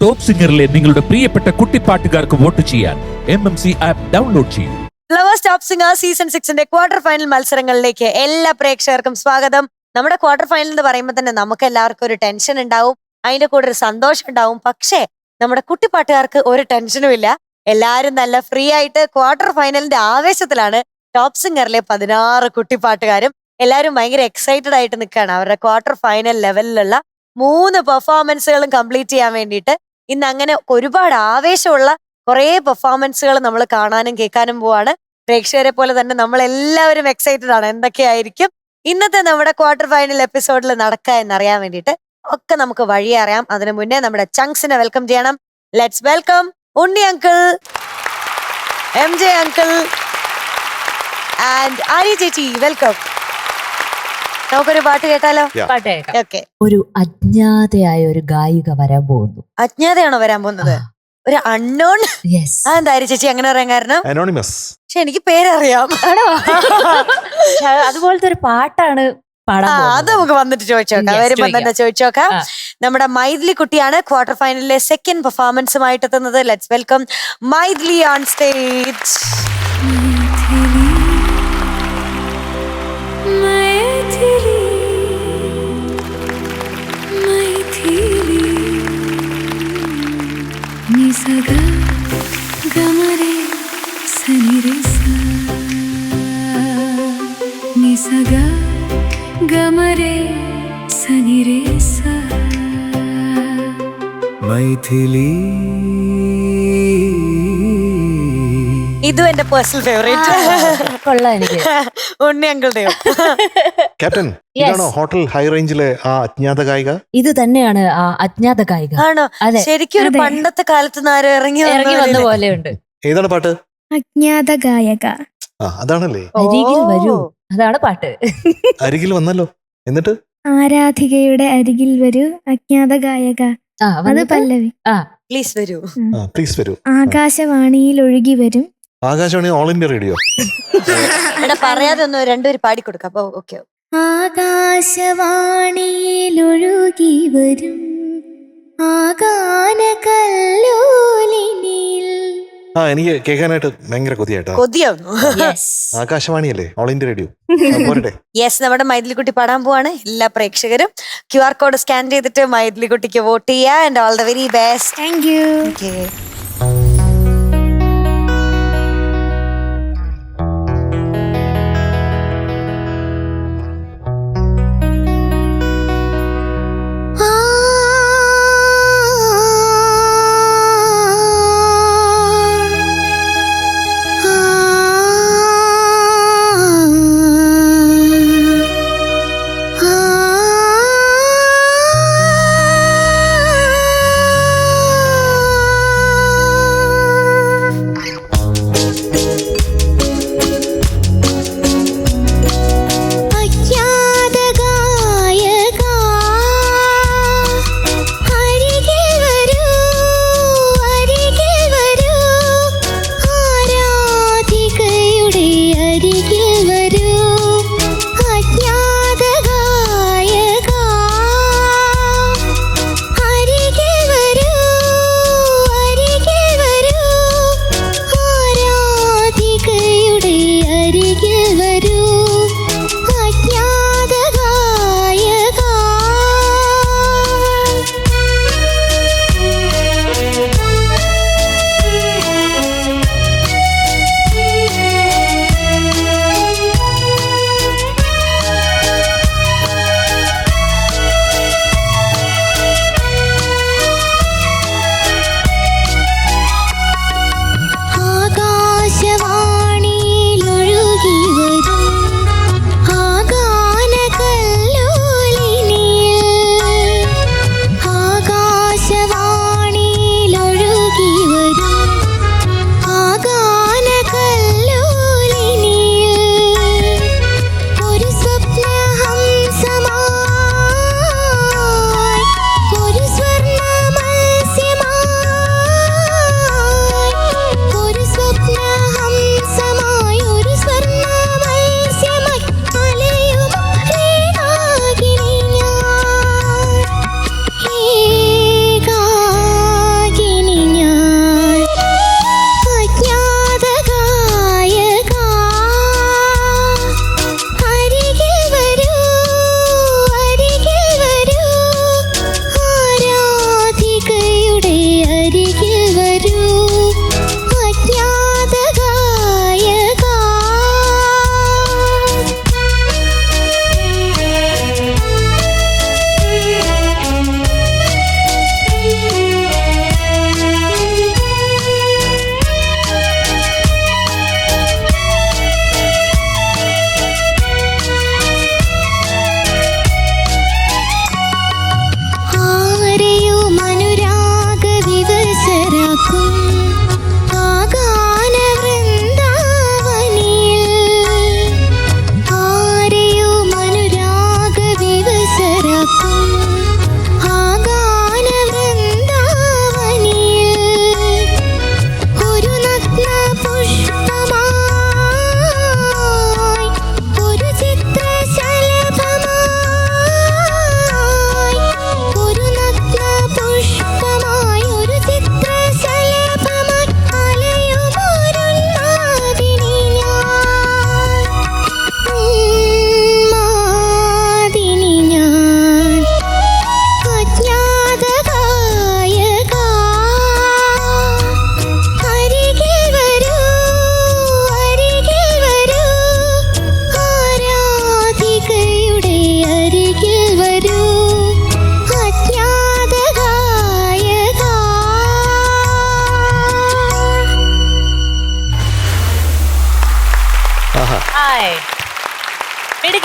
Top സിംഗറിലെ നിങ്ങളുടെ പ്രിയപ്പെട്ട കുട്ടിപ്പാട്ടുകാർക്ക് വോട്ട് ചെയ്യാൻ MMC ആപ്പ് ഡൗൺലോഡ് ചെയ്യൂ. Flowers top singer season 6 quarter final മത്സരങ്ങളിലേക്ക് എല്ലാ പ്രേക്ഷകർക്കും സ്വാഗതം. നമ്മുടെ ക്വാർട്ടർ ഫൈനൽ എന്ന് പറയുമ്പോൾ തന്നെ നമുക്ക് എല്ലാവർക്കും ഒരു ടെൻഷൻ ഉണ്ടാവും, അതിന്റെ കൂടെ ഒരു സന്തോഷം ഉണ്ടാവും. പക്ഷേ നമ്മുടെ കുട്ടിപ്പാട്ടുകാർക്ക് ഒരു ടെൻഷനും ഇല്ല. എല്ലാരും നല്ല ഫ്രീ ആയിട്ട് ക്വാർട്ടർ ഫൈനലിന്റെ ആവേശത്തിലാണ്. ടോപ്പ് സിംഗറിലെ 16 കുട്ടിപ്പാട്ടുകാരും എല്ലാവരും ഭയങ്കര എക്സൈറ്റഡ് ആയിട്ട് നിൽക്കുകയാണ്. അവരുടെ ക്വാർട്ടർ ഫൈനൽ ലെവലിലുള്ള 3 പെർഫോമൻസുകളും കംപ്ലീറ്റ് ചെയ്യാൻ വേണ്ടിയിട്ട്. ഇന്ന് അങ്ങനെ ഒരുപാട് ആവേശമുള്ള കുറെ പെർഫോമൻസുകൾ നമ്മൾ കാണാനും കേൾക്കാനും പോവാണ്. പ്രേക്ഷകരെ പോലെ തന്നെ നമ്മൾ എല്ലാവരും എക്സൈറ്റഡ് ആണ്. എന്തൊക്കെയായിരിക്കും ഇന്നത്തെ നമ്മുടെ ക്വാർട്ടർ ഫൈനൽ എപ്പിസോഡിൽ നടക്കുക എന്നറിയാൻ വേണ്ടിയിട്ട് ഒക്കെ നമുക്ക് വഴി അറിയാം. അതിനു മുന്നേ നമ്മുടെ ചങ്സിനെ വെൽക്കം ചെയ്യണം. Let's welcome Unni uncle, MJ uncle and Arya ചേച്ചി. വെൽക്കം. നമുക്കൊരു പാട്ട് കേട്ടാലോ? ഓക്കെ. ഒരു അജ്ഞാതയായ ഒരു ഗായിക വരാൻ പോകുന്നു. അജ്ഞാതയാണോ വരാൻ പോകുന്നത്? ഒരു അൺനോൺ. എന്താ ആര്യ ചേച്ചി അങ്ങനെ പറയാൻ കാരണം? അനോണിമസ്. പക്ഷെ എനിക്ക് പേരറിയാം. അതുപോലത്തെ ഒരു പാട്ടാണ് പാടാൻ അത് നമുക്ക് വന്നിട്ട് ചോദിച്ചോക്കാം. വരുമ്പോ തന്നെ ചോദിച്ചോക്കാം. നമ്മുടെ മൈഥിലി കുട്ടിയാണ് ക്വാർട്ടർ ഫൈനലിലെ സെക്കൻഡ് പെർഫോമൻസുമായിട്ട് എത്തുന്നത്. Let's welcome Maithili on stage. Maithili. ഇതും എന്റെ പേഴ്സണൽ ഫേവറേറ്റ്. കൊള്ളാം എനിക്ക്. ഉണ്ണി അങ്കിളുടെയോ? ക്യാപ്റ്റൻ, ഇതാണോ ഹോട്ടൽ ഹൈ റേഞ്ചിലെ ആ അജ്ഞാത ഗായിക? ഇത് തന്നെയാണ് ആ അജ്ഞാത ഗായിക. ആണോ? അതെ. ശരിക്കും ഒരു പണ്ടത്തെ കാലത്ത് ആരും ഇറങ്ങി വന്ന പോലെയുണ്ട്. ഏതാണ് പാട്ട്? അജ്ഞാത ഗായക. ആ അതാണല്ലേ. അരികിൽ വരൂ, അതാണ് പാട്ട്. അരികിൽ വന്നല്ലോ. എന്നിട്ട് ആരാധികയുടെ അരികിൽ വരൂ അജ്ഞാത ഗായക. അത് പല്ലവി. പ്ലീസ് വരൂ. പ്ലീസ് വരൂ. ആകാശവാണിയിൽ ഒഴുകി വരും. Akashvani all India radio. എടാ പറയാതെ ഒന്ന് രണ്ടുപേര് പാടിക്കൊടുക്കാം. അപ്പൊ ഓക്കെ. ആകാശവാണിയിൽ ഒഴുകി വരും ആഗാന കല്ലോലിനിൽ. എനിക്ക് കേൾക്കാനായിട്ട് ഭയങ്കര കൊതിയായിട്ടോ. കൊതിയാവുന്നു. ആകാശവാണിയല്ലേ ഓൾ ഇന്ത്യ റേഡിയോ. പോരട്ടെ. യെസ്, നമ്മുടെ മൈഥിലി കുട്ടി പാടാൻ പോവാണ്. എല്ലാ പ്രേക്ഷകരും QR കോഡ് സ്കാൻ ചെയ്തിട്ട് മൈഥിലി കുട്ടിക്ക് വോട്ട് ചെയ്യുക. And all the very best. Thank you. Okay.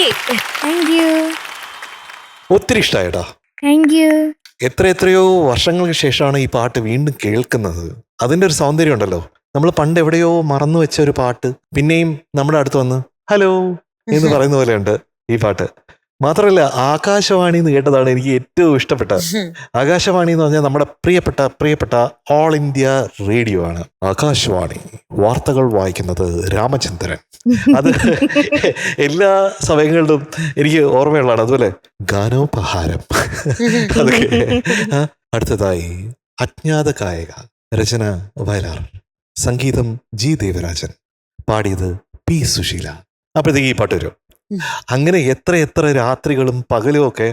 മൈഥിലിക്ക്. Thank you. ഒത്തിരി ഇഷ്ടമായിട്ടാ. Thank you. എത്രയോ വർഷങ്ങൾക്ക് ശേഷമാണ് ഈ പാട്ട് വീണ്ടും കേൾക്കുന്നത്. അതിൻ്റെ ഒരു സൗന്ദര്യം ഉണ്ടല്ലോ. നമ്മൾ പണ്ട് എവിടെയോ മറന്നു വെച്ച ഒരു പാട്ട് പിന്നെയും നമ്മുടെ അടുത്ത് വന്ന് ഹലോ എന്ന് പറയുന്ന പോലെയുണ്ട് ഈ പാട്ട്. മാത്രമല്ല ആകാശവാണി എന്ന് കേട്ടതാണ് എനിക്ക് ഏറ്റവും ഇഷ്ടപ്പെട്ടത്. ആകാശവാണി എന്ന് പറഞ്ഞാൽ നമ്മുടെ പ്രിയപ്പെട്ട ഓൾ ഇന്ത്യ റേഡിയോ ആണ് ആകാശവാണി. വാർത്തകൾ വായിക്കുന്നത് രാമചന്ദ്രൻ. അത് എല്ലാ സമയങ്ങളിലും എനിക്ക് ഓർമ്മയുള്ളതാണ്. അതുപോലെ ഗാനോപഹാരം അതൊക്കെ. അടുത്തതായി അജ്ഞാത ഗായക, രചന വയലാർ, സംഗീതം ജി ദേവരാജൻ, പാടിയത് പി സുശീല. അപ്പോഴത്തേക്ക് ഈ പാട്ട് വരും. അങ്ങനെ എത്ര രാത്രികളും പകലും ഒക്കെ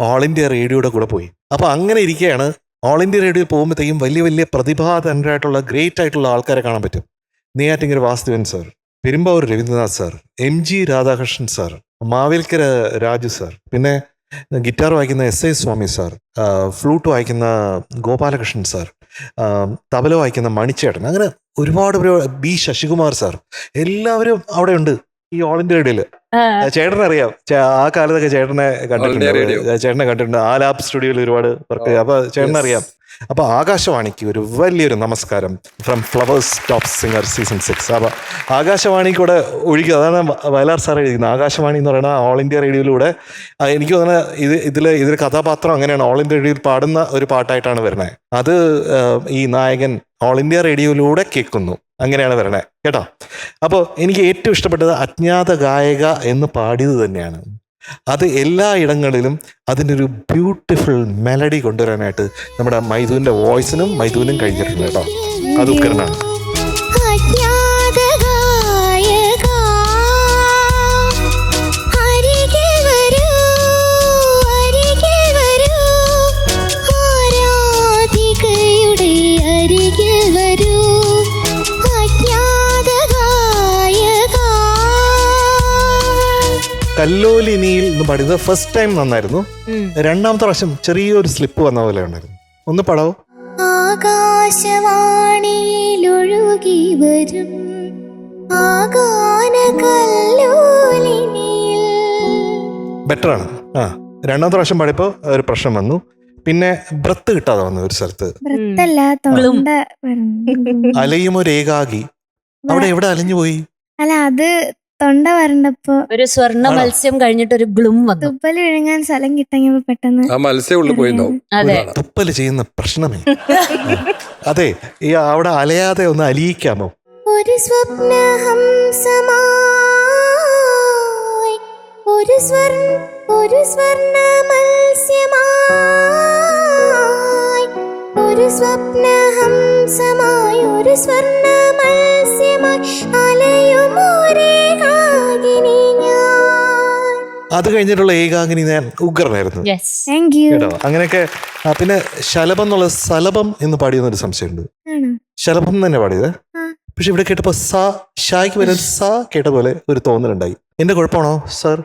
ഓൾ ഇന്ത്യ റേഡിയോയുടെ കൂടെ പോയി. അപ്പൊ അങ്ങനെ ഇരിക്കുകയാണ്. ഓൾ ഇന്ത്യ റേഡിയോ പോകുമ്പോഴത്തേക്കും വലിയ പ്രതിഭാധനരായിട്ടുള്ള ഗ്രേറ്റ് ആയിട്ടുള്ള ആൾക്കാരെ കാണാൻ പറ്റും. Neyyattinkara Vasudevan sir, Perumbavoor Ravindranath sir, MG Radhakrishnan sir, Mavelikkara Raju sir, പിന്നെ ഗിറ്റാർ വായിക്കുന്ന SA സ്വാമി സാർ, ഫ്ലൂട്ട് വായിക്കുന്ന ഗോപാലകൃഷ്ണൻ സാർ, തബല വായിക്കുന്ന മണിച്ചേട്ടൻ, അങ്ങനെ ഒരുപാട് B ശശികുമാർ സാർ, എല്ലാവരും അവിടെ ഉണ്ട് ഈ ഓൾ ഇന്ത്യ റേഡിയോയില്. ചേട്ടനറിയാം, ആ കാലത്തൊക്കെ ചേട്ടനെ കണ്ടിട്ടുണ്ട്. ആലാപ് സ്റ്റുഡിയോയിൽ ഒരുപാട് വർക്ക് ചെയ്തു. അപ്പൊ ചേട്ടനറിയാം. അപ്പൊ ആകാശവാണിക്ക് ഒരു വലിയൊരു നമസ്കാരം from flowers top singer season 6. അപ്പൊ ആകാശവാണി കൂടെ ഒഴുകി, അതാണ് വയലാർ സാർ എഴുതിക്കുന്നത്. ആകാശവാണി എന്ന് പറയുന്ന ഓൾ ഇന്ത്യ റേഡിയോയിലൂടെ എനിക്ക് തോന്നുന്നത് ഇതിലെ കഥാപാത്രം അങ്ങനെയാണ്. ഓൾ ഇന്ത്യ റേഡിയോയിൽ പാടുന്ന ഒരു പാട്ടായിട്ടാണ് വരുന്നത്. അത് ഈ നായകൻ ഓൾ ഇന്ത്യ റേഡിയോയിലൂടെ കേൾക്കുന്നു. അങ്ങനെയാണ് വരണേ കേട്ടോ. അപ്പോൾ എനിക്ക് ഏറ്റവും ഇഷ്ടപ്പെട്ടത് അജ്ഞാത ഗായക എന്ന് പാടിയത് തന്നെയാണ്. അത് എല്ലാ ഇടങ്ങളിലും അതിൻ്റെ ഒരു ബ്യൂട്ടിഫുൾ മെലഡി കൊണ്ടുവരാനായിട്ട് നമ്മുടെ മൈഥുവിൻ്റെ വോയിസിനും മൈഥുവിനും കഴിഞ്ഞിട്ടുണ്ട് കേട്ടോ. അത് ഉക്കരനാണ്. കല്ലോലിനിയിൽ എന്ന് പാടിയത് ഫസ്റ്റ് ടൈം നന്നായിരുന്നു. രണ്ടാമത്തെ പ്രാവശ്യം ചെറിയൊരു സ്ലിപ്പ് വന്ന പോലെ ഉണ്ടായിരുന്നു. ഒന്ന് പടാവോ? ആകാശവാണിയിലൊഴുകി വരും ബെറ്ററാണ്. രണ്ടാമത്തെ പ്രാവശ്യം പാടിയപ്പോ ഒരു പ്രശ്നം വന്നു. പിന്നെ ബ്രത്ത് കിട്ടാതെ വന്നു ഒരു സ്ഥലത്ത്. അലയും ഒരു ഏകാഗി. അവിടെ എവിടെ അലഞ്ഞു പോയി? അല്ല, അത് തൊണ്ട വരണ്ടപ്പോ ഒരു സ്വർണ്ണ മത്സ്യം കഴിഞ്ഞിട്ട് ഒരു ഗ്ലും വന്നു. തുപ്പല് വിഴുങ്ങാൻ സ്ഥലം കിട്ടങ്ങിയപ്പോ പെട്ടെന്ന് ആ മത്സ്യം ഉള്ളിൽ പോയി. തുപ്പല് ചെയ്യുന്ന പ്രശ്നമേ. അതെ, ഈ അവിടെ അലയാതെ ഒന്ന് അലിയിക്കാമോ? ഒരു സ്വപ്നഹംസമായി ഒരു സ്വർണ്ണ മത്സ്യമായി ഒരു സ്വപ്നഹംസമായി ഒരു സ്വർണ്ണ മത്സ്യമായി അലയുമോരേ. അത് കഴിഞ്ഞിട്ടുള്ള ഏകാഗ്നി ഞാൻ ഉഗ്രനായിരുന്നു കേട്ടോ. അങ്ങനെയൊക്കെ. പിന്നെ ശലഭം എന്നുള്ള സലഭം എന്ന് പാടിയെന്നൊരു സംശയമുണ്ട്. ശലഭം തന്നെ പാടിയത്. പക്ഷെ ഇവിടെ കേട്ടപ്പോ ഷായ്ക്ക് വരെ കേട്ട പോലെ ഒരു തോന്നലുണ്ടായി. എന്റെ കുഴപ്പമാണോ സാർ?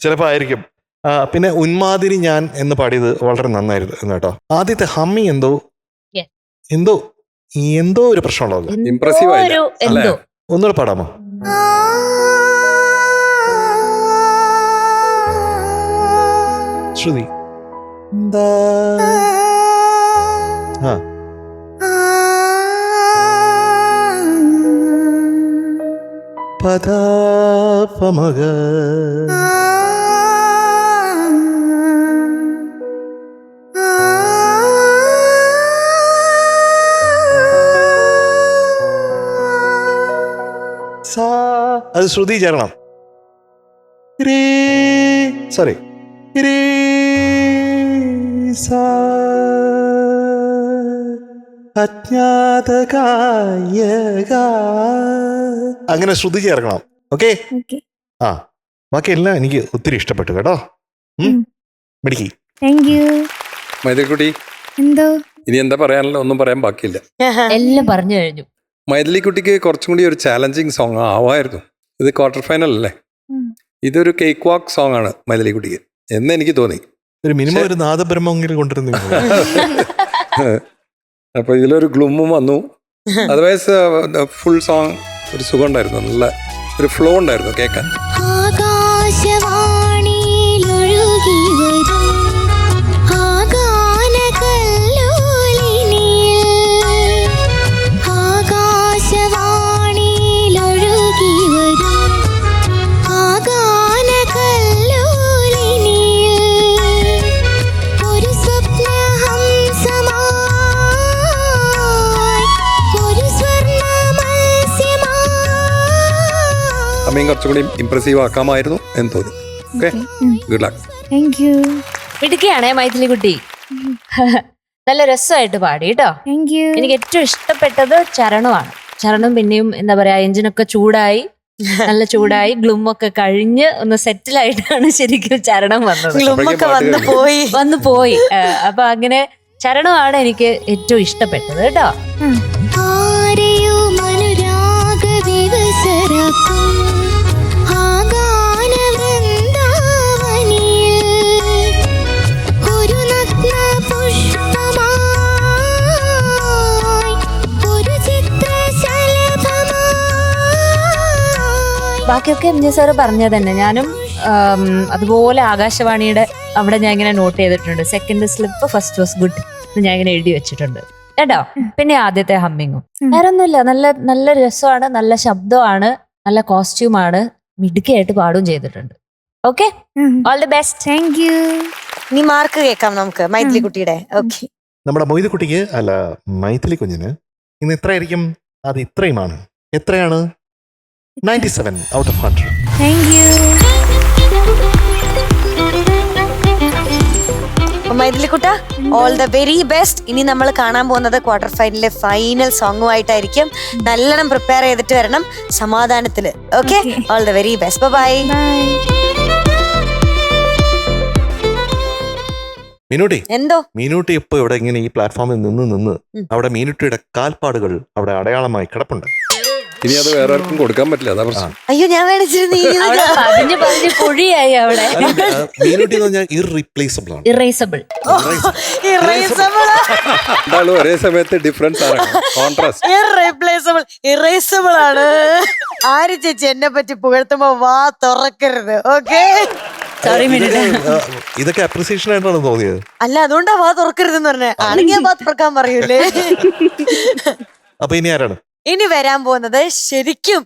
ചിലപ്പോ ആയിരിക്കും. പിന്നെ ഉന്മാദിനി ഞാൻ എന്ന് പാടിയത് വളരെ നന്നായിരുന്നു കേട്ടോ. ആദ്യത്തെ ഹമ്മി എന്തോ ഒരു പ്രശ്നമുണ്ടല്ലോ. ഇംപ്രസീവ് ആയില്ല. ഒന്നുകൂടെ പാടാമോ? ശ്രുതി പദാപമഗ അത് ശ്രുതി ചേരണം. സോറി, അജ്ഞാത ഗായക അങ്ങനെ ശ്രുതി ചേർക്കണം. ഓക്കെ. ബാക്കി എല്ലാം എനിക്ക് ഒത്തിരി ഇഷ്ടപ്പെട്ടു കേട്ടോ. മിടുക്കി. മൈഥിലിക്കുട്ടി, എന്തോ ഇനി എന്താ പറയാനല്ലോ? ഒന്നും പറയാൻ ബാക്കിയില്ല, എല്ലാം പറഞ്ഞു കഴിഞ്ഞു. മൈഥിലിക്കുട്ടിക്ക് കുറച്ചും കൂടി ഒരു ചാലഞ്ചിങ് സോങ് ആവായിരുന്നു. ഇത് ക്വാർട്ടർ ഫൈനൽ അല്ലേ? ഇതൊരു കേക്ക് വാക്ക് സോങ് ആണ് മൈഥിലിക്കുട്ടിക്ക് എന്ന് എനിക്ക് തോന്നി. ഒരു മിനിമം ഒരു നാദബ്രഹ്മെങ്കിലും കൊണ്ടിരുന്നു. അപ്പൊ ഇതിലൊരു ഗ്ലൂമും വന്നു. അതർവൈസ് ഫുൾ സോങ് ഒരു സുഖം ഉണ്ടായിരുന്നു, നല്ല ഒരു ഫ്ലോ ഉണ്ടായിരുന്നു കേൾക്കാൻ. ആകാശവാണിയിലൊഴുകി വരും ആകാശവാണിയിലൊഴുകി വരും ഒരു സ്വപ്നഹംസമായി ഒരു സ്വർണ്ണ മത്സ്യമായി. അമ്മയും കുറച്ചുകൂടി ഇംപ്രസീവ് ആക്കാമായിരുന്നു എന്ന് തോന്നി. Okay, good luck. Thank you. മിടുക്കിയാണേ മൈഥിലി കുട്ടി. നല്ല രസമായിട്ട് പാടി കേട്ടോ. Thank you. എനിക്ക് ഏറ്റവും ഇഷ്ടപ്പെട്ടത് ചരണമാണ്. ചരണം പിന്നെയും എന്താ പറയാ, എഞ്ചിനൊക്കെ ചൂടായി, നല്ല ചൂടായി, ഗ്ലൂമൊക്കെ കഴിഞ്ഞ് ഒന്ന് സെറ്റിലായിട്ടാണ് ശരിക്കും ചരണം വന്നത്. ഗ്ലുമൊക്കെ വന്നു പോയി. അപ്പൊ അങ്ങനെ ചരണമാണ് എനിക്ക് ഏറ്റവും ഇഷ്ടപ്പെട്ടത് കേട്ടോ. ആരെയോ അനുരാഗ വിവസരക്കും ഒരു നഗ്ന പുഷ്പമായി ഒരു ചിത്രശലഭമായി. ബാക്കിയൊക്കെ എം ജെ സാറ് പറഞ്ഞത് തന്നെ. ഞാനും അതുപോലെ ആകാശവാണിയുടെ അവിടെ ഞാൻ ഇങ്ങനെ നോട്ട് ചെയ്തിട്ടുണ്ട്. Second slip, first was good ഞാൻ ഇങ്ങനെ എഴുതി വെച്ചിട്ടുണ്ട് കേട്ടോ. പിന്നെ ആദ്യത്തെ ഹമ്മിങ്ങും വേറെ ഒന്നുമില്ല. നല്ല നല്ല രസമാണ്, നല്ല ശബ്ദമാണ്, നല്ല കോസ്റ്റ്യൂമാണ്, മിടുക്കിയായിട്ട് പാടുകയും ചെയ്തിട്ടുണ്ട്. Okay, all the best. Thank U. നീ മാർക്ക് കേൾക്കാം നമുക്ക് മൈഥിലി കുട്ടിയുടെ. ഓക്കെ, നമ്മുടെ മൊയ്ത് കുട്ടിക്ക് അല്ല മൈഥിലി കുഞ്ഞിന് ഇന്ന് എത്രയായിരിക്കും? അത് ഇത്രയുമാണ്. എത്രയാണ്? 97 out of 100. Thank you. Maithili കുട്ട, ഓൾ ദ വെരി ബെസ്റ്റ്. ഇനി നമ്മൾ കാണാൻ പോകുന്നത് ക്വാർട്ടർ ഫൈനലിലെ ഫൈനൽ സോങ്ങുമായിട്ടായിരിക്കും. നല്ലോണം പ്രിപ്പയർ ചെയ്തിട്ട് വരണം, സമാധാനത്തില്. Okay, all the very best. Bye. Meenutty, എന്തോ മീനൂട്ടി ഇപ്പൊ ഇവിടെ ഇങ്ങനെ ഈ പ്ലാറ്റ്ഫോമിൽ നിന്ന് അവിടെ മീനൂട്ടിയുടെ കാൽപ്പാടുകൾ അവിടെ അടയാളമായി കിടപ്പുണ്ട്. ഇനി അത് വേറെ ആർക്കും കൊടുക്കാൻ പറ്റില്ല, അതാ പ്രശ്നം. അയ്യോ, ഞാൻ മേടിച്ചിരുന്നു. അവിടെ പതിഞ്ഞ് പതിഞ്ഞ് കുഴിയായി അവിടെ. മീനൂട്ടി എന്ന് പറഞ്ഞാൽ ഇറീപ്ലേസബിൾ ആണ്. ഇറേസബിൾ. രണ്ടാളും ഒരേ സമയത്ത് ഡിഫറൻസ് ആണ്, കോൺട്രാസ്റ്റ്. ഇറേസബിൾ ആണ്. ആര് ചേച്ചി എന്നെ പറ്റി പുകഴ്ത്തുമ്പോ വാ തുറക്കരുത്. ഓക്കെ, ഇതൊക്കെ അപ്രിസിയേഷൻ ആയിട്ടാണ് തോന്നിയത്. അല്ല, അതുകൊണ്ടാ വാ തുറക്കരുതെന്ന് പറഞ്ഞേ. ആണെങ്കിൽ വാ തുറക്കാൻ പറയൂലേ. അപ്പൊ ഇനി ആരാണ്? ഇനി വരാൻ പോകുന്നത് ശരിക്കും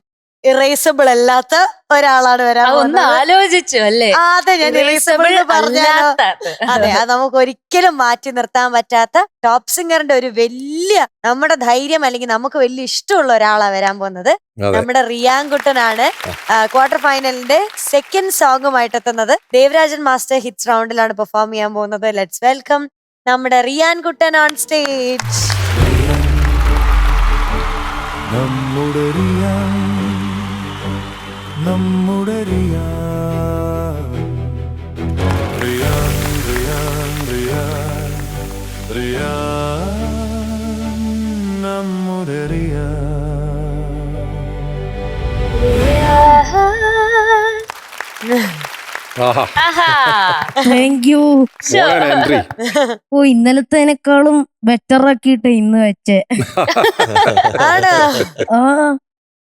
ഇറേസബിൾ അല്ലാത്ത ഒരാളാണ് വരാൻ ഒന്ന് പോകുന്നത്. ആലോചിച്ചു അല്ലേ? അതെ, ഞാൻ ഇറേസബിൾ പറഞ്ഞാലോ. അതെ, അത് നമുക്ക് ഒരിക്കലും മാറ്റി നിർത്താൻ പറ്റാത്ത ടോപ്പ് സിംഗറിന്റെ ഒരു വലിയ നമ്മുടെ ധൈര്യം അല്ലെങ്കിൽ നമുക്ക് വലിയ ഇഷ്ടമുള്ള ഒരാളാ വരാൻ പോകുന്നത്. നമ്മുടെ റിയാൻകുട്ടനാണ് ക്വാർട്ടർ ഫൈനലിന്റെ സെക്കൻഡ് സോങ്ങുമായിട്ട് എത്തുന്നത്. ദേവരാജൻ മാസ്റ്റർ ഹിറ്റ്സ് റൗണ്ടിലാണ് പെർഫോം ചെയ്യാൻ പോകുന്നത്. ലെറ്റ്സ് വെൽക്കം നമ്മുടെ റിയാൻകുട്ടൻ ഓൺ സ്റ്റേജ്. നമ്മുടെ റിയാൻ, നമ്മുടെ റിയാൻ, റിയാൻ, റിയാൻ, റിയാൻ, റിയാൻ, നമ്മുടെ റിയാൻ. Thank you. എൻട്രി. ഓ, ഇന്നലത്തേനേക്കാളും ബെറ്റർ ആക്കിയിട്ട് ഇന്ന് വെച്ചേ. ആ,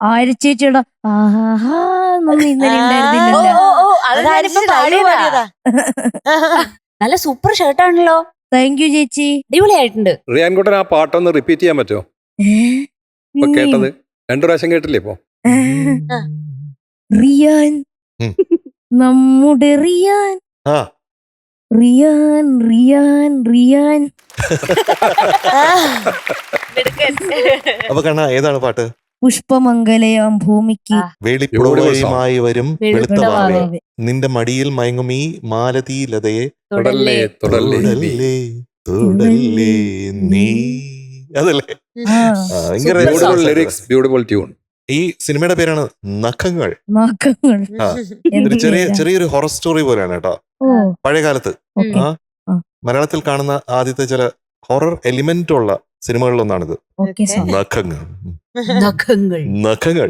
ആര്യച്ചേച്ചിയുടെ ആഹാ എന്നൊന്നും ഇന്നലെ ഉണ്ടായിരുന്നില്ലല്ലോ. നല്ല സൂപ്പർ ഷർട്ടാണല്ലോ. താങ്ക് യു ചേച്ചി, അടിപൊളിയായിട്ടുണ്ട്. റിയാൻകുട്ടൻ ആ പാട്ടൊന്ന് റിപ്പീറ്റ് ചെയ്യാൻ പറ്റുമോ? ഇപ്പൊ കേട്ടത് 2 പ്രാവശ്യം കേട്ടില്ലേ ഇപ്പൊ? റിയാൻ, നമ്മുടെ റിയാൻ, റിയാൻ, റിയാൻ, റിയാൻ. അപ്പൊ കാണാ, ഏതാണ് പാട്ട്? പുഷ്പമംഗലയാം ഭൂമിക്ക് വേളിപ്പുഴയുമായി വരും വെളുത്ത വാവേ, വാവേ. നിന്റെ മടിയിൽ മയങ്ങും ഈ മാലതീ ലതയെ തുടല്ലേ തുടല്ലേ തുടല്ലേ തുടല്ലേ നീ. അതല്ലേ? ആ, ഭയങ്കര ബ്യൂട്ടിഫുൾ ലിറിക്സ്, ബ്യൂട്ടിഫുൾ ട്യൂൺ. ഈ സിനിമയുടെ പേരാണ് നഖങ്ങൾ. നഖങ്ങൾ. ആ, ഒരു ചെറിയൊരു ഹൊറർ സ്റ്റോറി പോലെയാണ് കേട്ടോ. ഓ, പഴയ കാലത്ത് ഓക്കെ. മലയാളത്തിൽ കാണുന്ന ആദ്യത്തെ ചില ഹൊറർ എലിമെന്റ് ഉള്ള സിനിമകളിലൊന്നാണിത്. Okay sir. നഖങ്ങൾ. നഖങ്ങൾ. നഖങ്ങൾ.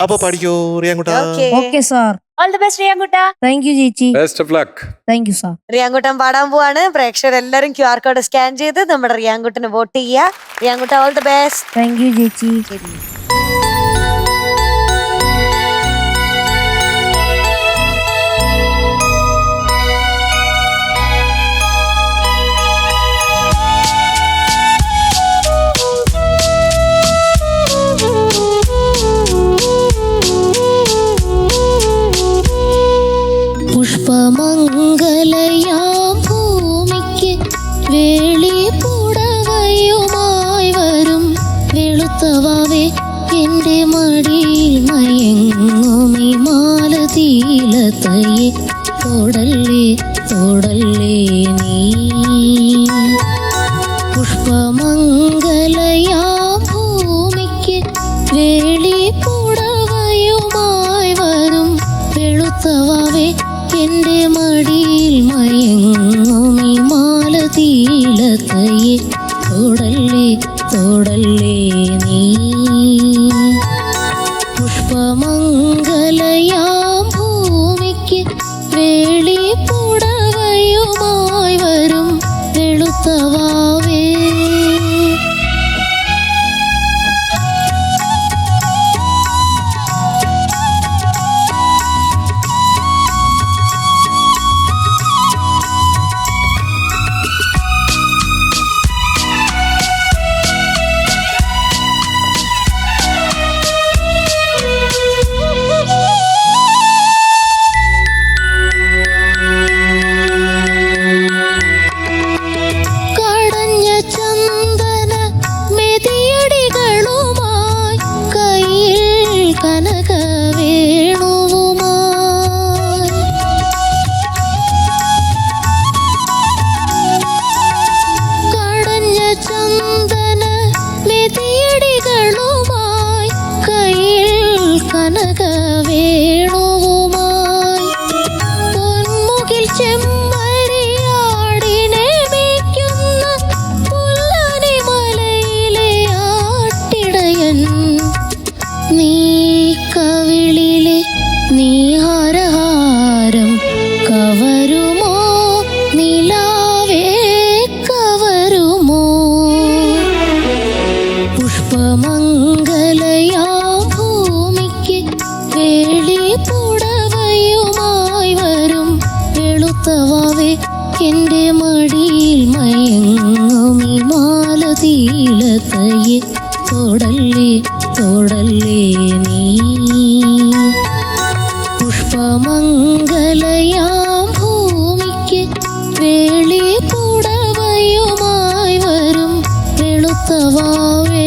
അപ്പൊ പഠിക്കോ റിയാൻകുട്ടാ. Okay sir. All the best റിയാൻകുട്ടാ. താങ്ക് യു ചേച്ചി. Best of luck. Thank you sir. റിയാൻകുട്ടൻ പാടാൻ പോവാണ്. പ്രേക്ഷകരെല്ലാരും QR കോഡ് സ്കാൻ ചെയ്ത് നമ്മുടെ റിയാൻകുട്ടന് വോട്ട് ചെയ്യുക. റിയാൻകുട്ട, all the best. Thank you ചേച്ചി. പുഷ്പമംഗലയാം ഭൂമിക്ക് വേളിപ്പുടവയുമായി വരും വെളുത്തവാവേ എൻ്റെ മടിയിൽ മയങ്ങുമി മാലതീലതയെ തൊടല്ലേ തൊടല്ലേ നീ. പുഷ്പമംഗലയാം ഭൂമിക്ക് വേളിപ്പുടവയുമായി വരും വെളുത്തവാവേ എൻ്റെ മടിയിൽ മയങ്ങുമി മാലതീലതയെ തൊടല്ലേ തൊടല്ലേ നീ. പുഷ്പമംഗലയാം ഭൂമിക്ക് വേളിപ്പുടവയുമായി വരും വെളുത്തവാവേ. കടഞ്ഞ ചന്ദന മെതിയടികളുമായി കയ്യിൽ കനകവേണുവുമായി കടഞ്ഞ ചന്ദന മെതിയടികളുമായി കയ്യിൽ കനകവേണുവുമായി പൊന്മുകിൽ ചെമ്മരിയാടിനെ മേയ്ക്കുന്ന പുല്ലാനി മലയിലെ ആട്ടിടയൻ നീ കവിളിലെ നീഹാരഹാരം കവരുമോ നിലാവേ കവരുമോ. പുഷ്പമംഗലയാം ഭൂമിക്ക് വേളിപ്പുടവയുമായി വരും വെളുത്തവാവേ എൻ്റെ മടിയിൽ മയങ്ങുമി മാലതീലതയെ തൊടല്ലേ തൊടല്ലേ നീ. പുഷ്പമംഗലയാം ഭൂമിക്ക് വേളിപ്പുടവയുമായി വരും വെളുത്തവാവേ.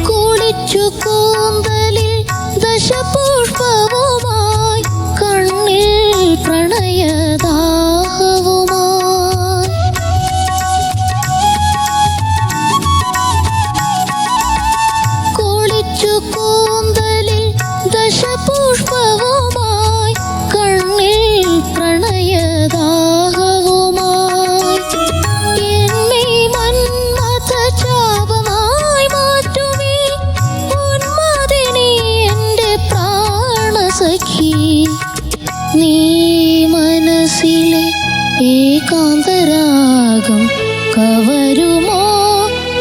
കുളിച്ചു കൂന്തലിൽ ദശപുഷ്പവുമായി കണ്ണിൽ പ്രണയദാഹവുമായി കുളിച്ചു കൂന്തലിൽ ദശപുഷ്പവുമായി കണ്ണിൽ പ്രണയദാഹവുമായി എന്നെ മന്മഥ ചാപമായി മാറ്റുമീ ഉന്മാദിനി എൻ്റെ പ്രാണസഖി. നീ മനസ്സിലെ ഏകാന്തരാഗം കവരുമോ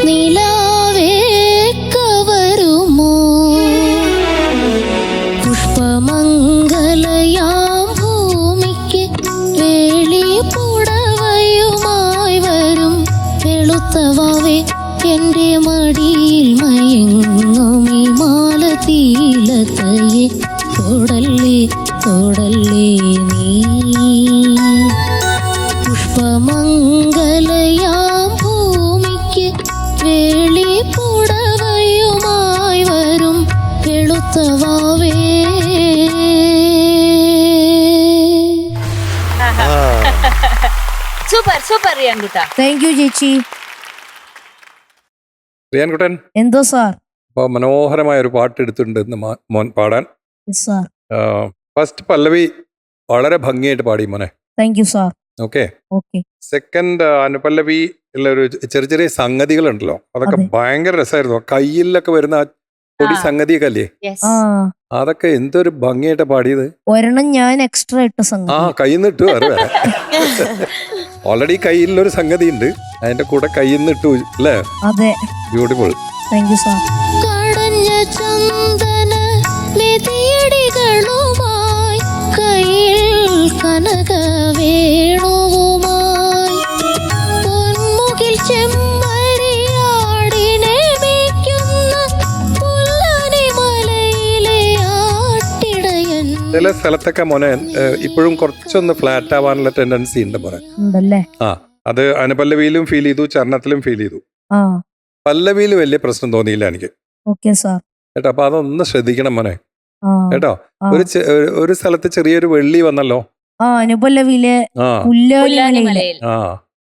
നിലാവേ കവരുമോ. പുഷ്പമംഗലയാം ഭൂമിക്ക് വേളിപ്പുടവയുമായി വരും വെളുത്തവാവേ എൻ്റെ മടിയിൽ മയങ്ങുമി മാലതീലതയെ തൊടല്ലേ തൊടല്ലേ നീ. പുഷ്പമംഗലയാം ഭൂമിക്ക് വേളിപ്പുടവയുമായി വരും വെളുത്തവാവേ. സൂപ്പർ സൂപ്പർ റിയാൻകുട്ടാ. താങ്ക് യു ചേച്ചി. റിയാൻകുട്ടൻ എന്തോ സാർ? അപ്പോൾ മനോഹരമായ ഒരു പാട്ട് എടുത്തിട്ടുണ്ട് ഇന്ന് മോൻ പാടാൻ. സാർ ഫസ്റ്റ് പല്ലവി വളരെ ഭംഗിയായിട്ട് പാടി മോനെ. Thank you sir. Okay. Okay. Second അനുപല്ലവി ഉള്ള ഒരു ചെറിയ ചെറിയ സംഗതികളുണ്ടല്ലോ, അതൊക്കെ അതെ. ഭയങ്കര രസമായിരുന്നു. കയ്യിലൊക്കെ വരുന്ന പൊടി സംഗതിയൊക്കെ അല്ലേ, ആ അതൊക്കെ എന്തൊരു ഭംഗിയായിട്ട് പാടിയത്. ഒരെണ്ണം ഞാൻ എക്സ്ട്രാ ഇട്ട ആ സംഗതി. കയ്യിൽ നിന്ന് ഇട്ടു അറിയാ. ഓൾറെഡി കയ്യിലൊരു സംഗതി ഉണ്ട്, അതിന്റെ കൂടെ കയ്യിൽ നിന്ന് ഇട്ടു അല്ലേ. അതെ, ബ്യൂട്ടിഫുൾ. Thank you sir. കടഞ്ഞ ചന്ദന മെതിയടികളുമായി കയ്യിൽ കനക വേണുവുമായി പൊന്മുകിൽ ചെമ്മരിയാടിനെ മേയ്ക്കുന്ന പുല്ലാനി മലയിലെ ആട്ടിടയൻ. ചില സ്ഥലത്തൊക്കെ മോനെ ഇപ്പോഴും കുറച്ചൊന്ന് ഫ്ലാറ്റ് ആവാനുള്ള ടെൻഡൻസി ഉണ്ട് മോനെ. ഉണ്ടല്ലേ? ആ, അത് അനുപല്ലവിയിലും ഫീൽ ചെയ്തു, ചരണത്തിലും ഫീൽ ചെയ്തു. ആ പല്ലവിയിൽ വലിയ പ്രശ്നം തോന്നിയില്ല എനിക്ക് ഓക്കെ സാർ. കേട്ടോ. അപ്പൊ അതൊന്ന് ശ്രദ്ധിക്കണം മോനെ ആ കേട്ടോ. ആ. ഒരു സ്ഥലത്ത് ചെറിയൊരു വെള്ളി വന്നല്ലോ. ആ അനുപല്ലവിയിലെ ആ പുല്ലാനി മലയിൽ. മലയിൽ ആ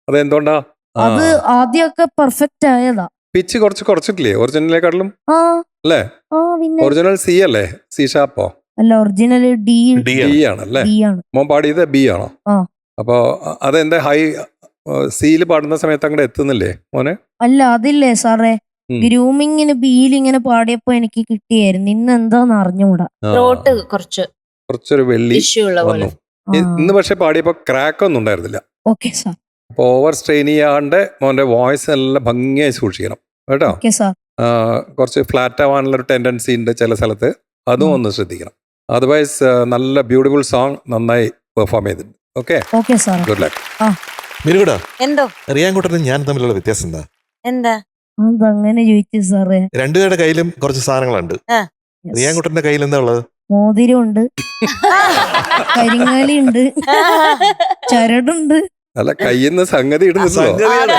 അതെന്തുകൊണ്ടാ? ആ അത് ആദ്യമൊക്കെ പെർഫെക്റ്റ് ആയതാ. പിച്ച് കുറച്ചിട്ടില്ലേ ഒറിജിനലിനെക്കാട്ടിലും ആ അല്ലേ? ആ പിന്നെ ഒറിജിനൽ സി അല്ലേ? സി ഷാപ്പോ? അല്ല, ഒറിജിനൽ ഡി ഡി ബി ആണല്ലേ? ഡി ആണ്. മോൻ പാടിയത് ബി ആണോ? ആ. അപ്പോ അതെന്താ ഹൈ സിയിൽ പാടുന്ന സമയത്ത് അങ്ങോട്ട് എത്തുന്നില്ലേ മോനെ? അല്ല അതില്ലേ സാറേ, ഉം. ഗ്രൂമിങ്ങിന് ബിയിൽ ഇങ്ങനെ പാടിയപ്പോ എനിക്ക് കിട്ടിയായിരുന്നു. ഇന്ന് എന്താന്ന് അറിഞ്ഞൂടാ. ആ, ത്രോട്ട് കുറച്ചൊരു വെള്ളി ഇഷ്യൂ ഉള്ള പോലെ. വന്നു. ഇന്ന് പക്ഷെ പാടിയപ്പോ ക്രാക്ക് ഒന്നും ഉണ്ടായിരുന്നില്ല. Okay sir. അപ്പൊ ഓവർ സ്ട്രെയിൻ ചെയ്യാണ്ട് മോന്റെ വോയിസ് നല്ല ഭംഗിയായി സൂക്ഷിക്കണം കേട്ടോ. Okay sir. കുറച്ച് ഫ്ലാറ്റ് ആവാനുള്ള ഒരു ടെൻഡൻസി ഉണ്ട് ചില സ്ഥലത്ത്, അതും ഒന്ന് ശ്രദ്ധിക്കണം. അതർവൈസ് നല്ല ബ്യൂട്ടിഫുൾ സോങ്, നന്നായി പെർഫോം ചെയ്തിട്ടുണ്ട്. Okay, okay sir. Good luck. മിനുകൂടാ, എന്തോ റിയാൻകുട്ടനും ഞാൻ തമ്മിലുള്ള വ്യത്യാസം എന്താ? എന്താ അതങ്ങനെ ചോദിച്ചു സാറേ. രണ്ടുപേരുടെ കയ്യിലും കുറച്ച് സാധനങ്ങളുണ്ട്. ആ. റിയാൻകുട്ടന്റെ കയ്യിൽ എന്താ ഉള്ളത്? മോതിരമുണ്ട്, കരിങ്ങാലിയുണ്ട്, ചരടുണ്ട്. അല്ല, കയ്യിൽ നിന്ന് സംഗതി ഇടുന്നല്ലോ. സംഗതിയാണ്.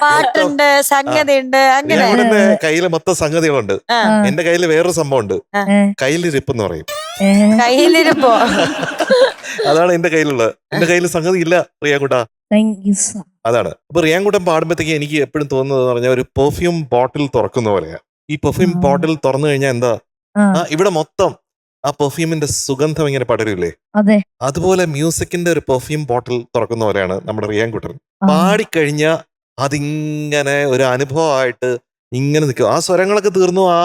പാട്ടുണ്ട്, സംഗതിയുണ്ട്, അങ്ങനെ റിയാൻകുട്ടന്റെ കയ്യില് മൊത്തം സംഗതികളുണ്ട്. ആ. എന്റെ കയ്യിൽ വേറൊരു സംഭവം ഉണ്ട്, ഏ, കയ്യിലിരിപ്പ് എന്ന് പറയും. ഏ, കയ്യിലിരുപ്പോ. അതാണ് എന്റെ കയ്യിലുള്ളത്. എന്റെ കയ്യിൽ സംഗതി ഇല്ല റിയാൻകുട്ട. Thank you sir. അതാണ്. അപ്പൊ റിയാൻകുട്ടൻ പാടുമ്പോഴത്തേക്ക് എനിക്ക് എപ്പോഴും തോന്നുന്നത് പറഞ്ഞാൽ ഒരു പെർഫ്യൂം ബോട്ടിൽ തുറക്കുന്ന പോലെയാ. ഈ പെർഫ്യൂം ആ. ബോട്ടിൽ തുറന്നു കഴിഞ്ഞാൽ എന്താ, ആ ഇവിടെ മൊത്തം ആ പെർഫ്യൂമിന്റെ സുഗന്ധം ഇങ്ങനെ പടരില്ലേ, അതെ. അതുപോലെ മ്യൂസിക്കിന്റെ ഒരു പെർഫ്യൂം ബോട്ടിൽ തുറക്കുന്ന പോലെയാണ് നമ്മുടെ റിയാൻകുട്ടൻ. ആ, പാടിക്കഴിഞ്ഞ അതിങ്ങനെ ഒരു അനുഭവമായിട്ട് ഇങ്ങനെ നിൽക്കും. ആ സ്വരങ്ങളൊക്കെ തീർന്നു, ആ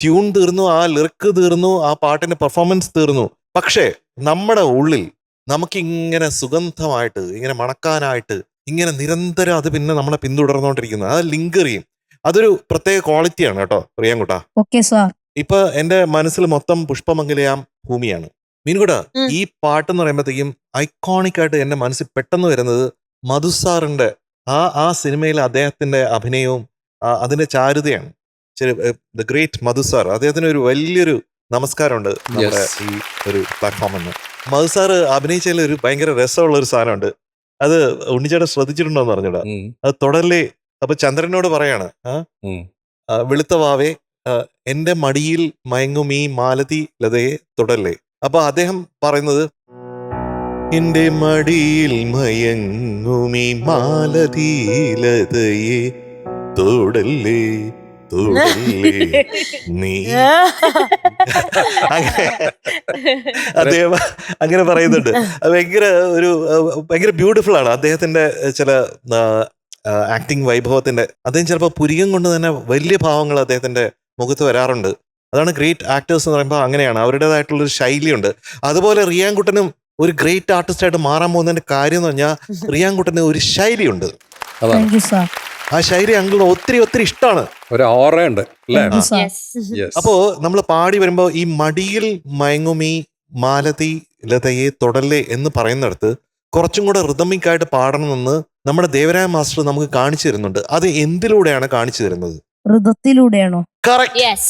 ട്യൂൺ തീർന്നു, ആ ലിറിക്ക് തീർന്നു, ആ പാട്ടിന്റെ പെർഫോമൻസ് തീർന്നു. പക്ഷേ നമ്മുടെ ഉള്ളിൽ നമുക്കിങ്ങനെ സുഗന്ധമായിട്ട് ഇങ്ങനെ മണക്കാനായിട്ട് ഇങ്ങനെ നിരന്തരം അത് പിന്നെ നമ്മളെ പിന്തുടർന്നുകൊണ്ടിരിക്കുന്നത്, അത് ലിങ്കർ ചെയ്യും. അതൊരു പ്രത്യേക ക്വാളിറ്റിയാണ് കേട്ടോ റിയാൻകുട്ട. Okay sir. ഇപ്പൊ എന്റെ മനസ്സിൽ മൊത്തം പുഷ്പമംഗലയാം ഭൂമിയാണ്. മീൻകുട്ട, ഉം. ഈ പാട്ടെന്ന് പറയുമ്പോഴത്തേക്കും ഐക്കോണിക് ആയിട്ട് എന്റെ മനസ്സിൽ പെട്ടെന്ന് വരുന്നത് മധുസാറിന്റെ ആ സിനിമയിലെ അദ്ദേഹത്തിന്റെ അഭിനയവും അതിന്റെ ചാരുതയാണ്. ദ ഗ്രേറ്റ് മധുസാർ, അദ്ദേഹത്തിന് ഒരു വലിയൊരു നമസ്കാരമുണ്ട് നമ്മുടെ ഈ ഒരു പ്ലാറ്റ്ഫോമിൽ. മധുസാർ അഭിനയിച്ചതിൽ ഒരു ഭയങ്കര രസമുള്ള ഒരു സാധനമുണ്ട്. അത് ഉണ്ണിച്ചേട്ടൻ ശ്രദ്ധിച്ചിട്ടുണ്ടോ എന്ന് പറഞ്ഞിടാ. അത് തുടരലേ. അപ്പൊ ചന്ദ്രനോട് പറയാണ്, വെളുത്ത വാവേ എന്റെ മടിയിൽ മയങ്ങും ഈ മാലതി ലതയെ തുടരലേ. അപ്പൊ അദ്ദേഹം പറയുന്നത്, എന്റെ മടിയിൽ മയങ്ങും ഈ മാലതി ലതയെ തൊടല്ലേ തൊടല്ലേ നീ. അദ്ദേഹം അങ്ങനെ പറയുന്നുണ്ട്. അത് ഭയങ്കര ബ്യൂട്ടിഫുൾ ആണ് അദ്ദേഹത്തിന്റെ ചില ആക്ടിങ് വൈഭവത്തിന്റെ. അദ്ദേഹം ചിലപ്പോൾ പുരികം കൊണ്ട് തന്നെ വലിയ ഭാവങ്ങൾ അദ്ദേഹത്തിന്റെ മുഖത്ത് വരാറുണ്ട്. അതാണ് ഗ്രേറ്റ് ആക്ടേഴ്സ് എന്ന് പറയുമ്പോൾ അങ്ങനെയാണ്, അവരുടേതായിട്ടുള്ളൊരു ശൈലിയുണ്ട്. അതുപോലെ റിയാൻകുട്ടനും ഒരു ഗ്രേറ്റ് ആർട്ടിസ്റ്റ് ആയിട്ട് മാറാൻ പോകുന്നതിന്റെ കാര്യം എന്ന് പറഞ്ഞാൽ റിയാൻകുട്ടന് ഒരു ശൈലിയുണ്ട്. Thank you sir. ആ ശൈലി അങ്കിളിന് ഒത്തിരി ഒത്തിരി ഇഷ്ടമാണ്. ഒരു ഓറയുണ്ട് അല്ലേ? Thank you sir. Yes. അപ്പോ നമ്മൾ പാടി വരുമ്പോ ഈ മടിയിൽ മയങ്ങുമീ മാലതി ലതയെ തൊടല്ലേ എന്ന് പറയുന്നിടത്ത് കുറച്ചും കൂടെ റിതമിക് ആയിട്ട് പാടണമെന്ന് നമ്മുടെ ദേവരായ മാസ്റ്റർ നമുക്ക് കാണിച്ചു തരുന്നുണ്ട്. അത് എന്തിലൂടെയാണ് കാണിച്ചു തരുന്നത്? ഋതത്തിലൂടെയാണോ? കറക്റ്റ്. Yes.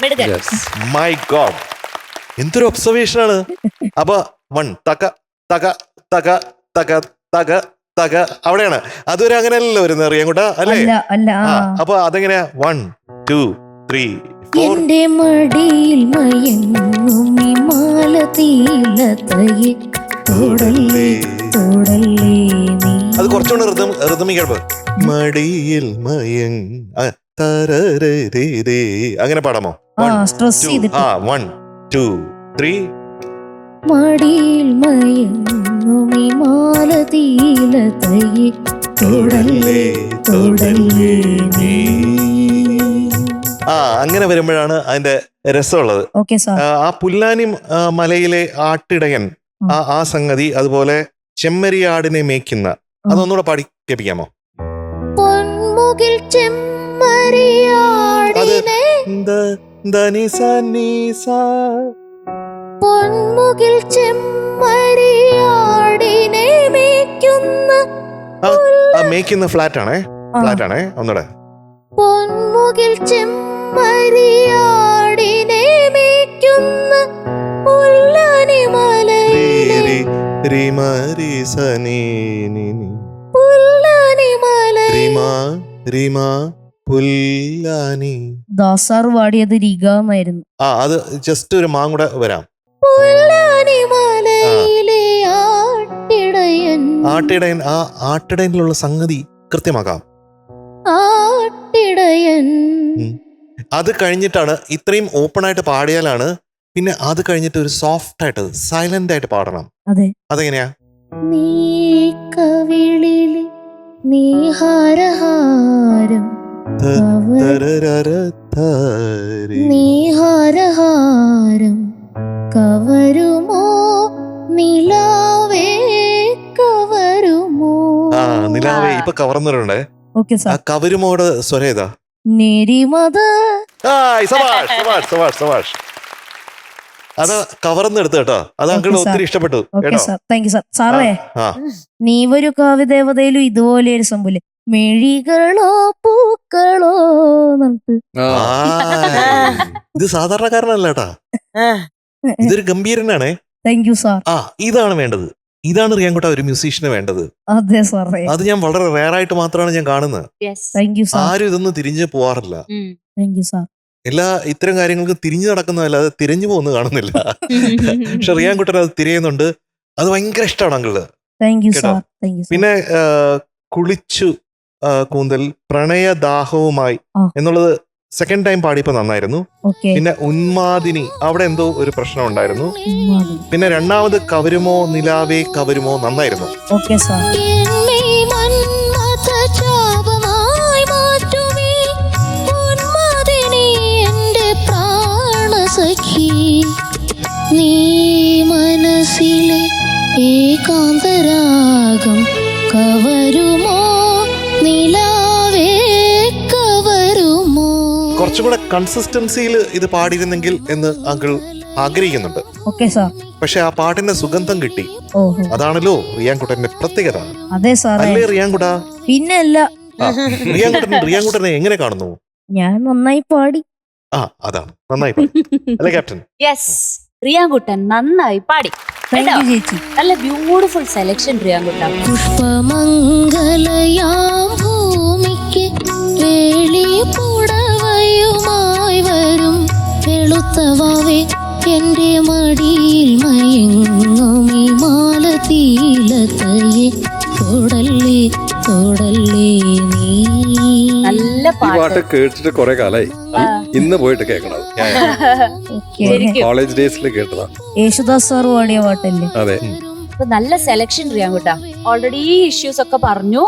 മിടുക്കൻ. Yes. മൈ ഗോഡ്, എന്തൊരു ഒബ്സർവേഷൻ ആണ്. അപ്പൊ 1 തക തക തക തക തക തക അവിടെയാണ്. അതൊരു അങ്ങനെയല്ലല്ലോ വരുന്നത് റിയാൻകുട്ട, അല്ലേ? അല്ല അല്ല. ആ, അപ്പൊ അതെങ്ങനെയാ? 1 2 3 4. എന്റെ മടിയിൽ മയങ്ങും ഈ മാലതീലതയെ തൊടല്ലേ തൊടല്ലേ നീ. അത് കുറച്ചുകൂടെ റിതമിക് ആയിട്ട് മടിയിൽ അങ്ങനെ പാടാമോ? ആ സ്ട്രെസ് ചെയ്തിട്ട്. 1 2 3. മടിയിൽ മയങ്ങും ഈ മാലതീലതയെ തൊടല്ലേ തൊടല്ലേ നീ. അങ്ങനെ വരുമ്പോഴാണ് അതിന്റെ രസമുള്ളത്. Okay sir. ആ പുല്ലാനി മലയിലെ ആട്ടിടയൻ, ആ സംഗതി, അതുപോലെ ചെമ്മരിയാടിനെ മേയ്ക്കുന്ന, അതൊന്നുകൂടെ പാടി കേൾപ്പിക്കാമോ? പൊന്മുകിൽ ചെമ്മരിയാടിനെ പൊന്മുകിൽ ചെമ്മരിയാടിനെ മേയ്ക്കുന്ന മേയ്ക്കുന്ന ഫ്ലാറ്റ് ആണേ, ഒന്നുകൂടെ. പൊന്മുകിൽ ചെമ്മരിയാടിനെ മേയ്ക്കുന്ന പുല്ലാനി മലയിലെ പുല്ലാനി പുല്ലാനി. ദാസാർ പാടിയത് റിഗാന്നായിരുന്നു. അത് ജസ്റ്റ് ഒരു മാം കൂടെ വരാം. പുല്ലാനി മലയിലെ ആട്ടിടയൻ. ആട്ടിടയൻ, ആ ആട്ടിടയനിലുള്ള സംഗതി കൃത്യമാക്കാം. ആട്ടിടയൻ. അത് കഴിഞ്ഞിട്ടാണ്, ഇത്രയും ഓപ്പൺ ആയിട്ട് പാടിയാലാണ് പിന്നെ അത് കഴിഞ്ഞിട്ട് ഒരു സോഫ്റ്റ് ആയിട്ട് സൈലന്റ് ആയിട്ട് പാടണം. അതെ. അതെങ്ങനെയാ? നീ കവിളിൽ നീഹാരഹാരം നീഹാരഹാരം കവരുമോ നിലാവേ കവരുമോ. നിലാവേ ഇപ്പൊ കവർന്നിട്ടുണ്ട്. ഓക്കെ ആ സാർ. കവരുമോട് സ്വരം ഏതാ? നെരിമത. അത് കവർന്നെടുത്ത് കേട്ടോ. അത് അങ്കിൾ Okay, sir. ഒത്തിരി ഇഷ്ടപ്പെട്ടു ഓക്കെ കേട്ടോ. Sir, thank you sir. സാറേ, ആ. നീ ഒരു കാവ്യദേവതയിലും ഇതുപോലെ ഒരു സംഭവം മെഴികളോ പൂക്കളോ എന്നിട്ട് ഇത് സാധാരണക്കാരനല്ല കേട്ടാ, ഇതൊരു ഗംഭീരനാണേ. Thank you sir. ഇതാണ് വേണ്ടത്. ഇതാണ് റിയാൻകുട്ട ഒരു മ്യൂസീഷ്യന് വേണ്ടത്. അതെ സാറേ. അത് ഞാൻ വളരെ റെയർ ആയിട്ട് മാത്രമാണ് ഞാൻ കാണുന്നത്. Thank you sir. ആരും ഇതൊന്നും തിരിഞ്ഞു പോവാറില്ല. Thank you sir. എല്ലാ ഇത്തരം കാര്യങ്ങൾക്ക് തിരിഞ്ഞു നടക്കുന്നതല്ലാതെ തിരിഞ്ഞു പോകുന്നത് കാണുന്നില്ല. പക്ഷെ റിയാൻകുട്ടൻ അത് തിരിയുന്നുണ്ട്. അത് ഭയങ്കര ഇഷ്ടമാണ് അങ്കിള്. താങ്ക് യു കേട്ടോ. സാർ. Thank you sir. പിന്നെ കുളിച്ചു കൂന്തൽ പ്രണയദാഹവുമായി എന്നുള്ളത് സെക്കൻഡ് ടൈം പാടിയപ്പോ നന്നായിരുന്നു. ഓക്കെ. പിന്നെ ഉന്മാദിനി, അവിടെ എന്തോ ഒരു പ്രശ്നം ഉണ്ടായിരുന്നു. പിന്നെ രണ്ടാമത് കവരുമോ നിലാവേ കവരുമോ നന്നായിരുന്നു. Okay sir. എന്നെ മന്മഥചാപമായി മാറ്റുമേ ഉന്മാദിനി എന്റെ പ്രാണസഖി. നീ മനസ്സിലെ ഏകാന്തരാഗം കവരുമോ നിലാവേ കവരുമോ. കുറച്ചും കൂടെ കൺസിസ്റ്റൻസിയിൽ ഇത് പാടിയിരുന്നെങ്കിൽ എന്ന് അങ്കിൾ ആഗ്രഹിക്കുന്നുണ്ട്. Okay sir. പക്ഷെ ആ പാട്ടിന്റെ സുഗന്ധം കിട്ടി. ഓഹോ. അതാണല്ലോ റിയാൻകുട്ടന്റെ പ്രത്യേകത. അതെ സാറേ. അല്ലേ റിയാൻകുട്ട? പിന്നല്ല, റിയാൻകുട്ടനെ എങ്ങനെ കാണുന്നു? ഞാൻ നന്നായി പാടി. അതാണ് നന്നായി പാടി. അല്ലേ ക്യാപ്റ്റൻ? യെസ്, റിയാൻകുട്ടൻ നന്നായി പാടി. താങ്ക് യു ചേച്ചി. നല്ല ബ്യൂട്ടിഫുൾ സെലക്ഷൻ റിയാൻകുട്ടൻ. പുഷ്പമംഗലയാം ഭൂമിക്ക് വേളി പുടവയുമായി വരും വെളുത്തവാവേ എന്റെ മടിയിൽ മയങ്ങുമി മാലതീലതയെ തൊടല്ലേ തൊടല്ലേ നീ. നല്ല ഈ പാട്ട് കേട്ടിട്ട് കുറെ കാലായി. ഇന്ന് പോയിട്ട് കേൾക്കണം. കോളേജ് ഡേയ്സിൽ കേട്ടതാ. യേശുദാസ് സാർ പാടിയ പാട്ടല്ലേ? അതെ. നല്ല സെലക്ഷൻ റിയാൻകുട്ട. ഓൾറെഡി ഇഷ്യൂസ് ഒക്കെ പറഞ്ഞു.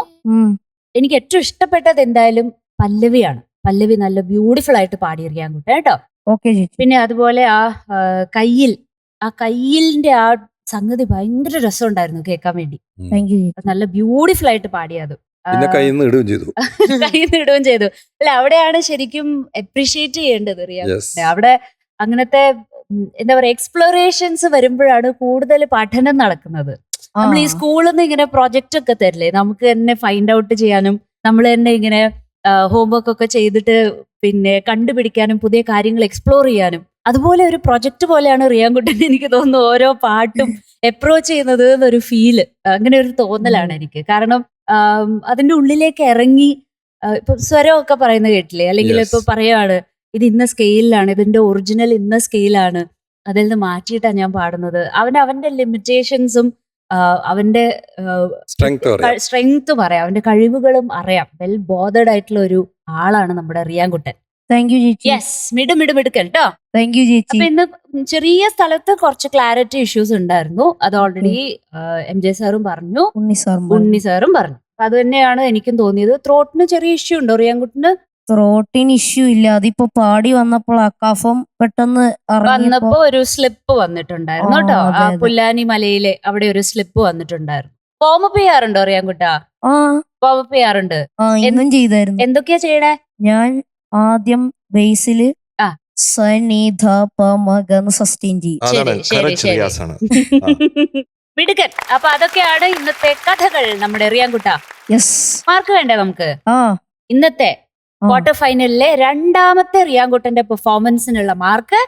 എനിക്ക് ഏറ്റവും ഇഷ്ടപ്പെട്ടത് എന്തായാലും പല്ലവിയാണ്. പല്ലവി നല്ല ബ്യൂട്ടിഫുൾ ആയിട്ട് പാടി റിയാൻകുട്ട കേട്ടോ. ഓക്കെ ചേച്ചി. പിന്നെ അതുപോലെ ആ കയ്യിലിന്റെ ആ സംഗതി ഭയങ്കര രസമുണ്ടായിരുന്നു കേൾക്കാൻ വേണ്ടി. Thank you. നല്ല ബ്യൂട്ടിഫുൾ ആയിട്ട് പാടിയത്. പിന്നെ കയ്യിൽ നിന്ന് ഇടുകയും ചെയ്തു. കയ്യിൽ നിന്ന് ഇടുകയും ചെയ്തു. അല്ല, അവിടെയാണ് ശരിക്കും അപ്രീഷിയേറ്റ് ചെയ്യേണ്ടത് റിയാൻകുട്ടനെ. അവിടെ അങ്ങനത്തെ എന്താ പറയാ എക്സ്പ്ലോറേഷൻസ് വരുമ്പോഴാണ് കൂടുതൽ പഠനം നടക്കുന്നത്. നമ്മൾ ഈ സ്കൂളിൽ നിന്ന് ഇങ്ങനെ പ്രൊജക്റ്റ് ഒക്കെ തരില്ലേ, നമുക്ക് തന്നെ ഫൈൻഡ് ഔട്ട് ചെയ്യാനും നമ്മൾ തന്നെ ഇങ്ങനെ ഹോംവർക്ക് ഒക്കെ ചെയ്തിട്ട് പിന്നെ കണ്ടുപിടിക്കാനും പുതിയ കാര്യങ്ങൾ എക്സ്പ്ലോർ ചെയ്യാനും. അതുപോലെ ഒരു പ്രൊജക്ട് പോലെയാണ് റിയാൻകുട്ടൻ എനിക്ക് തോന്നുന്നു ഓരോ പാട്ടും അപ്രോച്ച് ചെയ്യുന്നത് എന്നൊരു ഫീല്, അങ്ങനെ ഒരു തോന്നലാണ് എനിക്ക്. കാരണം അതിന്റെ ഉള്ളിലേക്ക് ഇറങ്ങി ഇപ്പൊ സ്വരമൊക്കെ പറയുന്നത് കേട്ടില്ലേ, അല്ലെങ്കിൽ ഇപ്പൊ പറയാണ് ഇത് ഇന്ന സ്കെയിലാണ്, ഇതിന്റെ ഒറിജിനൽ ഇന്ന സ്കെയിലാണ്, അതിൽ നിന്ന് മാറ്റിയിട്ടാണ് ഞാൻ പാടുന്നത്. അവന്റെ ലിമിറ്റേഷൻസും അവന്റെ സ്ട്രെങ്ത്തും അറിയാം, അവന്റെ കഴിവുകളും അറിയാം. വെൽ ബോധേഡ് ആയിട്ടുള്ള ഒരു ആളാണ് നമ്മുടെ റിയാൻകുട്ടൻ. താങ്ക് യു ചേച്ചി. യെസ്, മിടുമിടുമിടുക്കൻ കേട്ടോ. താങ്ക് യു ചേച്ചി. അപ്പൊ ഇന്ന് ചെറിയ സ്ഥലത്ത് കുറച്ച് ക്ലാരിറ്റി ഇഷ്യൂസ് ഉണ്ടായിരുന്നു. അത് ഓൾറെഡി MJ സാറും പറഞ്ഞു, ഉണ്ണി സാറും പറഞ്ഞു. അത് തന്നെയാണ് എനിക്കും തോന്നിയത്. ത്രോട്ടിന് ചെറിയ ഇഷ്യൂ ഉണ്ടോ റിയാൻകുട്ടന്? ത്രോട്ടിന് ഇഷ്യൂ ഇല്ല. അതിപ്പോ പാടി വന്നപ്പോൾ ആ കഫം പെട്ടെന്ന് വന്നപ്പോ ഒരു സ്ലിപ്പ് വന്നിട്ടുണ്ടായിരുന്നു ആ, കേട്ടോ. അതെ, ആ അതെ. പുല്ലാനി മലയിലെ അവിടെ ഒരു സ്ലിപ്പ് വന്നിട്ടുണ്ടായിരുന്നു. വാമപ്പ് ചെയ്യാറുണ്ടോ റിയാൻകുട്ടാ? ആ വാമപ്പ് ചെയ്യാറുണ്ട്. ഇന്നും ചെയ്തായിരുന്നു. എന്തൊക്കെയാ ചെയ്യണേ? ഞാൻ ആദ്യം ബേസില് ആ. സനിധ പ മഗ എന്ന് സസ്റ്റെയിൻ ചെയ്യും. അതാണ് ശരി, ശരി, correct ശരി. റിയാസാണ്. മിടുക്കൻ. അപ്പൊ അതൊക്കെയാണ് ഇന്നത്തെ കഥകൾ നമ്മുടെ റിയാൻകുട്ട. യെസ്. മാർക്ക് വേണ്ടേ നമുക്ക്? ആ ഇന്നത്തെ ആ. ക്വാർട്ടർ ഫൈനലിലെ രണ്ടാമത്തെ റിയാൻകുട്ടന്റെ പെർഫോമൻസിനുള്ള mark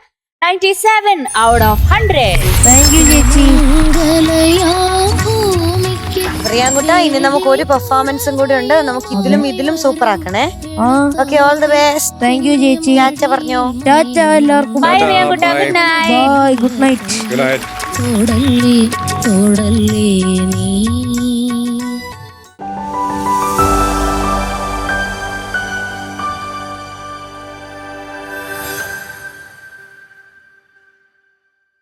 97 out of 100. Thank you ചേച്ചി. മംഗലയാം ഭൂമിക്ക് റിയാൻകുട്ട, ഇനി നമുക്ക് ഒരു പെർഫോമൻസും കൂടി ഉണ്ട്. നമുക്ക് ഇതിലും സൂപ്പർ ആക്കണേ. ആ okay, all the best. Thank you ചേച്ചി. ചാച്ച പറഞ്ഞോ. ടാറ്റ എല്ലാവർക്കും. ബൈ റിയാൻകുട്ട, good night. Bye, good night. Good night. തൊടല്ലേ തൊടല്ലേ നീ